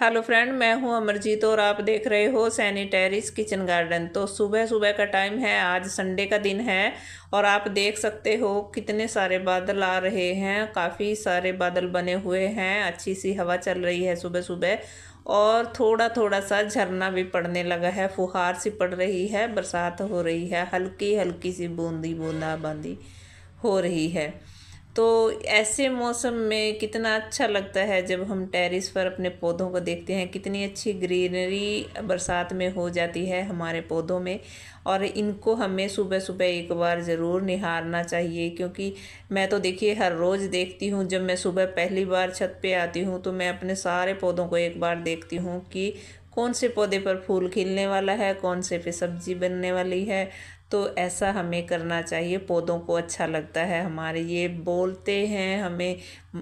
Hello friend, मैं हूं अमरजीत और आप देख रहे हो सैनी टेरेस किचन गार्डन। तो सुबह सुबह का टाइम है, आज संडे का दिन है और आप देख सकते हो कितने सारे बादल आ रहे हैं। काफ़ी सारे बादल बने हुए हैं, अच्छी सी हवा चल रही है सुबह सुबह और थोड़ा थोड़ा सा झरना भी पड़ने लगा है, फुहार सी पड़ रही है, बरसात हो रही है, हल्की हल्की सी बूंदी बूंदाबांदी हो रही है। तो ऐसे मौसम में कितना अच्छा लगता है जब हम टेरेस पर अपने पौधों को देखते हैं, कितनी अच्छी ग्रीनरी बरसात में हो जाती है हमारे पौधों में। और इनको हमें सुबह सुबह एक बार ज़रूर निहारना चाहिए, क्योंकि मैं तो देखिए हर रोज़ देखती हूँ। जब मैं सुबह पहली बार छत पे आती हूँ तो मैं अपने सारे पौधों को एक बार देखती हूँ कि कौन से पौधे पर फूल खिलने वाला है, कौन से पे सब्जी बनने वाली है। तो ऐसा हमें करना चाहिए, पौधों को अच्छा लगता है, हमारे ये बोलते हैं, हमें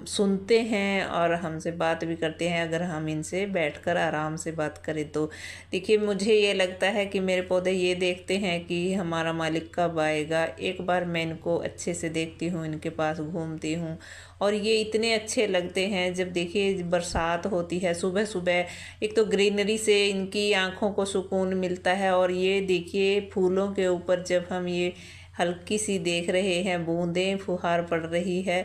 सुनते हैं और हमसे बात भी करते हैं अगर हम इनसे बैठकर आराम से बात करें तो। देखिए मुझे ये लगता है कि मेरे पौधे ये देखते हैं कि हमारा मालिक कब आएगा। एक बार मैं इनको अच्छे से देखती हूँ, इनके पास घूमती हूँ और ये इतने अच्छे लगते हैं जब देखिए बरसात होती है सुबह सुबह। एक तो ग्रीनरी से इनकी आंखों को सुकून मिलता है और ये देखिए फूलों के ऊपर जब हम ये हल्की सी देख रहे हैं, बूंदें फुहार पड़ रही है,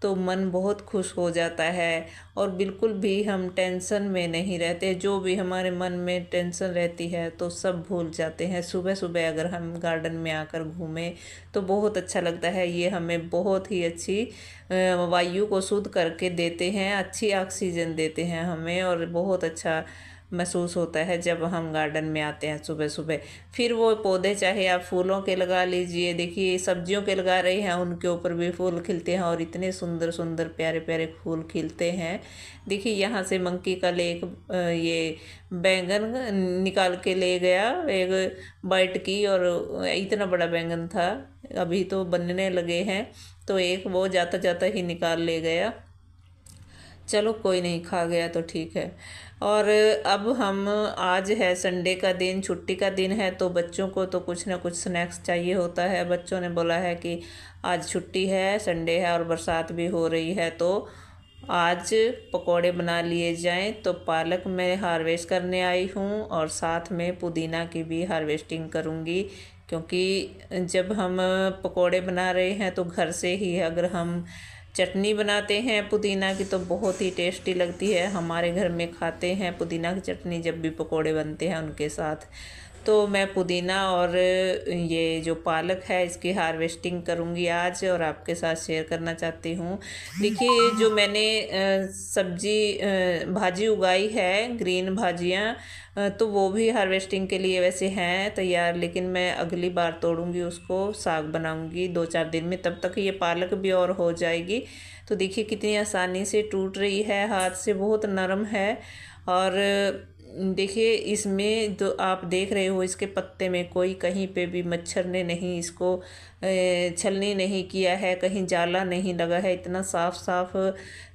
तो मन बहुत खुश हो जाता है और बिल्कुल भी हम टेंशन में नहीं रहते। जो भी हमारे मन में टेंशन रहती है तो सब भूल जाते हैं। सुबह सुबह अगर हम गार्डन में आकर घूमें तो बहुत अच्छा लगता है। ये हमें बहुत ही अच्छी वायु को शुद्ध करके देते हैं, अच्छी ऑक्सीजन देते हैं हमें और बहुत अच्छा महसूस होता है जब हम गार्डन में आते हैं सुबह सुबह। फिर वो पौधे चाहे आप फूलों के लगा लीजिए, देखिए सब्जियों के लगा रहे हैं उनके ऊपर भी फूल खिलते हैं और इतने सुंदर सुंदर प्यारे प्यारे फूल खिलते हैं। देखिए यहाँ से मंकी का लेक ये बैंगन निकाल के ले गया, एक बाइट की, और इतना बड़ा बैंगन था, अभी तो बनने लगे हैं, तो एक वो जाता जाता ही निकाल ले गया। चलो कोई नहीं, खा गया तो ठीक है। और अब हम, आज है संडे का दिन, छुट्टी का दिन है, तो बच्चों को तो कुछ ना कुछ स्नैक्स चाहिए होता है। बच्चों ने बोला है कि आज छुट्टी है, संडे है और बरसात भी हो रही है, तो आज पकोड़े बना लिए जाएं। तो पालक मैं हार्वेस्ट करने आई हूँ और साथ में पुदीना की भी हार्वेस्टिंग करूँगी, क्योंकि जब हम पकोड़े बना रहे हैं तो घर से ही अगर हम चटनी बनाते हैं पुदीना की तो बहुत ही टेस्टी लगती है। हमारे घर में खाते हैं पुदीना की चटनी जब भी पकोड़े बनते हैं उनके साथ। तो मैं पुदीना और ये जो पालक है इसकी हार्वेस्टिंग करूँगी आज और आपके साथ शेयर करना चाहती हूँ। देखिए जो मैंने सब्जी भाजी उगाई है, ग्रीन भाजियाँ, तो वो भी हार्वेस्टिंग के लिए वैसे हैं तैयार, लेकिन मैं अगली बार तोड़ूंगी उसको, साग बनाऊंगी 2-4 दिन में, तब तक ये पालक भी और हो जाएगी। तो देखिए कितनी आसानी से टूट रही है, हाथ से बहुत नरम है। और देखिए इसमें जो आप देख रहे हो इसके पत्ते में कोई कहीं पे भी मच्छर ने नहीं इसको छलनी नहीं किया है, कहीं जाला नहीं लगा है, इतना साफ साफ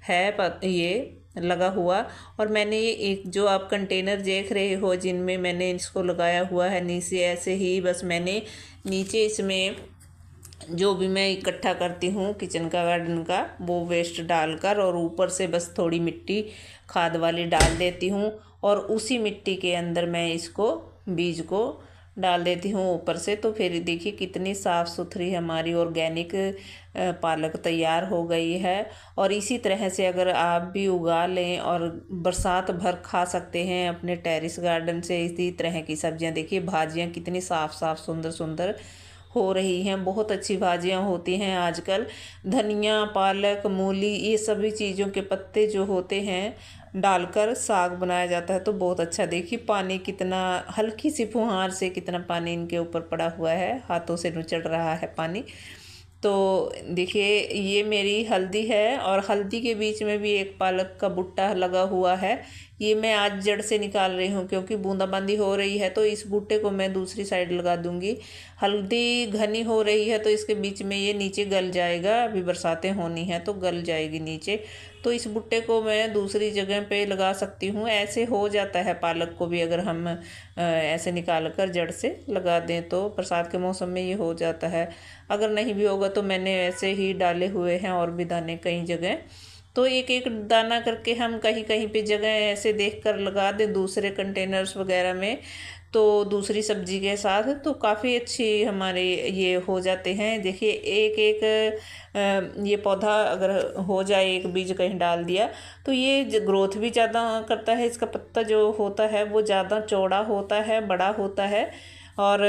है ये लगा हुआ। और मैंने ये एक जो आप कंटेनर देख रहे हो जिनमें मैंने इसको लगाया हुआ है, नीचे ऐसे ही बस मैंने नीचे इसमें जो भी मैं इकट्ठा करती हूँ किचन का गार्डन का वो वेस्ट डालकर और ऊपर से बस थोड़ी मिट्टी खाद वाली डाल देती हूँ और उसी मिट्टी के अंदर मैं इसको बीज को डाल देती हूँ ऊपर से। तो फिर देखिए कितनी साफ़ सुथरी हमारी ऑर्गेनिक पालक तैयार हो गई है। और इसी तरह से अगर आप भी उगा लें और बरसात भर खा सकते हैं अपने टेरेस गार्डन से इसी तरह की सब्जियां। देखिए भाजियां कितनी साफ़ साफ़ सुंदर सुंदर हो रही हैं, बहुत अच्छी भाजियां होती हैं आजकल। धनिया, पालक, मूली, ये सभी चीज़ों के पत्ते जो होते हैं डालकर साग बनाया जाता है तो बहुत अच्छा। देखिए पानी कितना, हल्की सी फुहार से कितना पानी इनके ऊपर पड़ा हुआ है, हाथों से नुचड़ रहा है पानी। तो देखिए ये मेरी हल्दी है और हल्दी के बीच में भी एक पालक का बुट्टा लगा हुआ है। ये मैं आज जड़ से निकाल रही हूँ क्योंकि बूंदाबांदी हो रही है, तो इस बूटे को मैं दूसरी साइड लगा दूंगी। हल्दी घनी हो रही है तो इसके बीच में ये नीचे गल जाएगा, अभी बरसातें होनी है तो गल जाएगी नीचे। तो इस बुट्टे को मैं दूसरी जगह पे लगा सकती हूँ। ऐसे हो जाता है पालक को भी, अगर हम ऐसे निकाल कर जड़ से लगा दें तो बरसात के मौसम में ये हो जाता है। अगर नहीं भी होगा तो मैंने ऐसे ही डाले हुए हैं और भी दाने कई जगह, तो एक एक दाना करके हम कहीं कहीं पे जगह ऐसे देख कर लगा दें दूसरे कंटेनर्स वगैरह में, तो दूसरी सब्जी के साथ तो काफ़ी अच्छी हमारे ये हो जाते हैं। देखिए एक एक ये पौधा अगर हो जाए, एक बीज कहीं डाल दिया तो ये ग्रोथ भी ज़्यादा करता है। इसका पत्ता जो होता है वो ज़्यादा चौड़ा होता है, बड़ा होता है और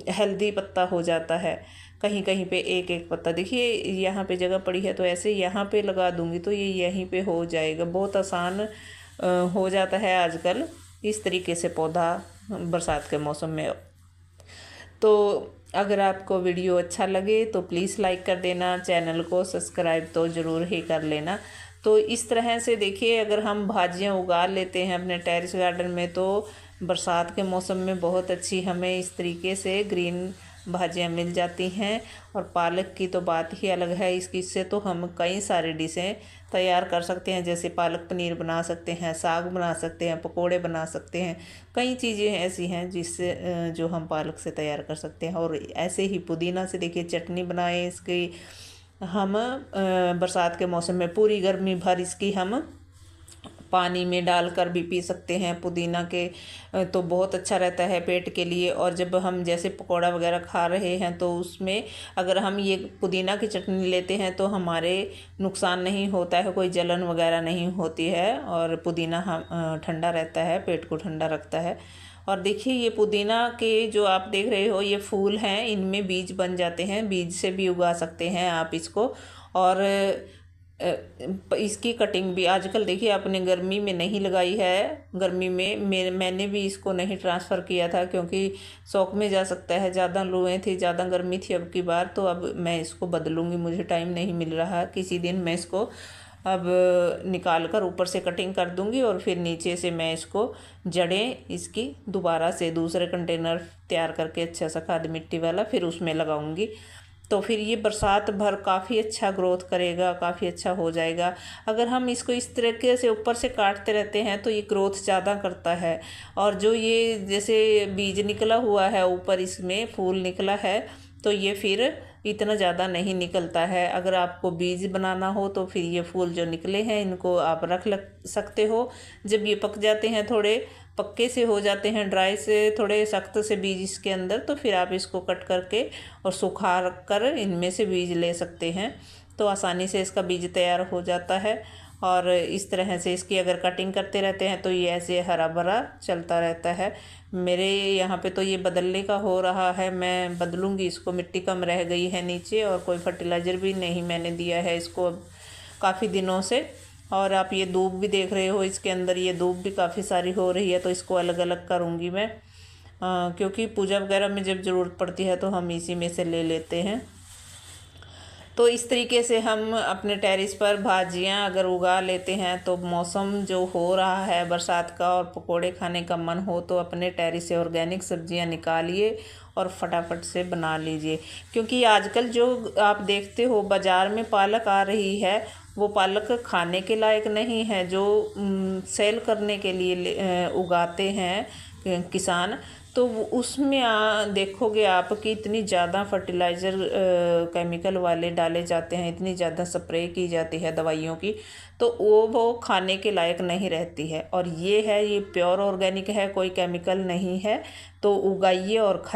हेल्दी पत्ता हो जाता है। कहीं कहीं पे एक एक पत्ता, देखिए यहाँ पे जगह पड़ी है तो ऐसे यहाँ पे लगा दूंगी तो ये यहीं पे हो जाएगा। बहुत आसान हो जाता है आजकल इस तरीके से पौधा बरसात के मौसम में। तो अगर आपको वीडियो अच्छा लगे तो प्लीज़ लाइक कर देना, चैनल को सब्सक्राइब तो ज़रूर ही कर लेना। तो इस तरह से देखिए अगर हम भाजियाँ उगा लेते हैं अपने टेरेस गार्डन में तो बरसात के मौसम में बहुत अच्छी हमें इस तरीके से ग्रीन भाजियाँ मिल जाती हैं। और पालक की तो बात ही अलग है, इससे तो हम कई सारे डिशें तैयार कर सकते हैं, जैसे पालक पनीर बना सकते हैं, साग बना सकते हैं, पकोड़े बना सकते हैं। कई चीज़ें ऐसी हैं जिससे जो हम पालक से तैयार कर सकते हैं। और ऐसे ही पुदीना से देखिए चटनी बनाएं इसकी हम बरसात के मौसम में पूरी गर्मी भर इसकी हम पानी में डालकर भी पी सकते हैं। पुदीना के तो बहुत अच्छा रहता है पेट के लिए। और जब हम जैसे पकौड़ा वगैरह खा रहे हैं तो उसमें अगर हम ये पुदीना की चटनी लेते हैं तो हमारे नुकसान नहीं होता है, कोई जलन वगैरह नहीं होती है। और पुदीना हम ठंडा रहता है, पेट को ठंडा रखता है। और देखिए ये पुदीना के जो आप देख रहे हो ये फूल हैं, इनमें बीज बन जाते हैं, बीज से भी उगा सकते हैं आप इसको। और इसकी कटिंग भी आजकल देखिए आपने गर्मी में नहीं लगाई है, गर्मी में मैंने भी इसको नहीं ट्रांसफ़र किया था क्योंकि शौक में जा सकता है, ज़्यादा लुएँ थी, ज़्यादा गर्मी थी अब की बार। तो अब मैं इसको बदलूँगी, मुझे टाइम नहीं मिल रहा, किसी दिन मैं इसको अब निकाल कर ऊपर से कटिंग कर दूंगी और फिर नीचे से मैं इसको जड़ें इसकी दोबारा से दूसरे कंटेनर तैयार करके अच्छा सा खाद मिट्टी वाला फिर उसमें लगाऊंगी। तो फिर ये बरसात भर काफ़ी अच्छा ग्रोथ करेगा, काफ़ी अच्छा हो जाएगा। अगर हम इसको इस तरीके से ऊपर से काटते रहते हैं तो ये ग्रोथ ज़्यादा करता है। और जो ये जैसे बीज निकला हुआ है ऊपर इसमें फूल निकला है तो ये फिर इतना ज़्यादा नहीं निकलता है। अगर आपको बीज बनाना हो तो फिर ये फूल जो निकले हैं इनको आप रख सकते हो। जब ये पक जाते हैं, थोड़े पक्के से हो जाते हैं, ड्राई से थोड़े सख्त से बीज इसके अंदर, तो फिर आप इसको कट करके और सुखा कर इनमें से बीज ले सकते हैं। तो आसानी से इसका बीज तैयार हो जाता है। और इस तरह से इसकी अगर कटिंग करते रहते हैं तो ये ऐसे हरा भरा चलता रहता है। मेरे यहाँ पे तो ये बदलने का हो रहा है, मैं बदलूँगी इसको, मिट्टी कम रह गई है नीचे और कोई फर्टिलाइज़र भी नहीं मैंने दिया है इसको अब काफ़ी दिनों से। और आप ये दूब भी देख रहे हो, इसके अंदर ये दूब भी काफ़ी सारी हो रही है, तो इसको अलग अलग करूँगी मैं क्योंकि पूजा वगैरह में जब ज़रूरत पड़ती है तो हम इसी में से ले लेते हैं। तो इस तरीके से हम अपने टेरेस पर भाजियां अगर उगा लेते हैं तो मौसम जो हो रहा है बरसात का और पकोड़े खाने का मन हो तो अपने टेरेस से ऑर्गेनिक सब्जियां निकालिए और फटाफट से बना लीजिए। क्योंकि आजकल जो आप देखते हो बाज़ार में पालक आ रही है वो पालक खाने के लायक नहीं है, जो सेल करने के लिए उगाते हैं किसान, तो उसमें देखोगे आप कि इतनी ज़्यादा फर्टिलाइज़र केमिकल वाले डाले जाते हैं, इतनी ज़्यादा स्प्रे की जाती है दवाइयों की, तो वो खाने के लायक नहीं रहती है। और ये है, ये प्योर ऑर्गेनिक है, कोई केमिकल नहीं है। तो उगाइए और खाइए।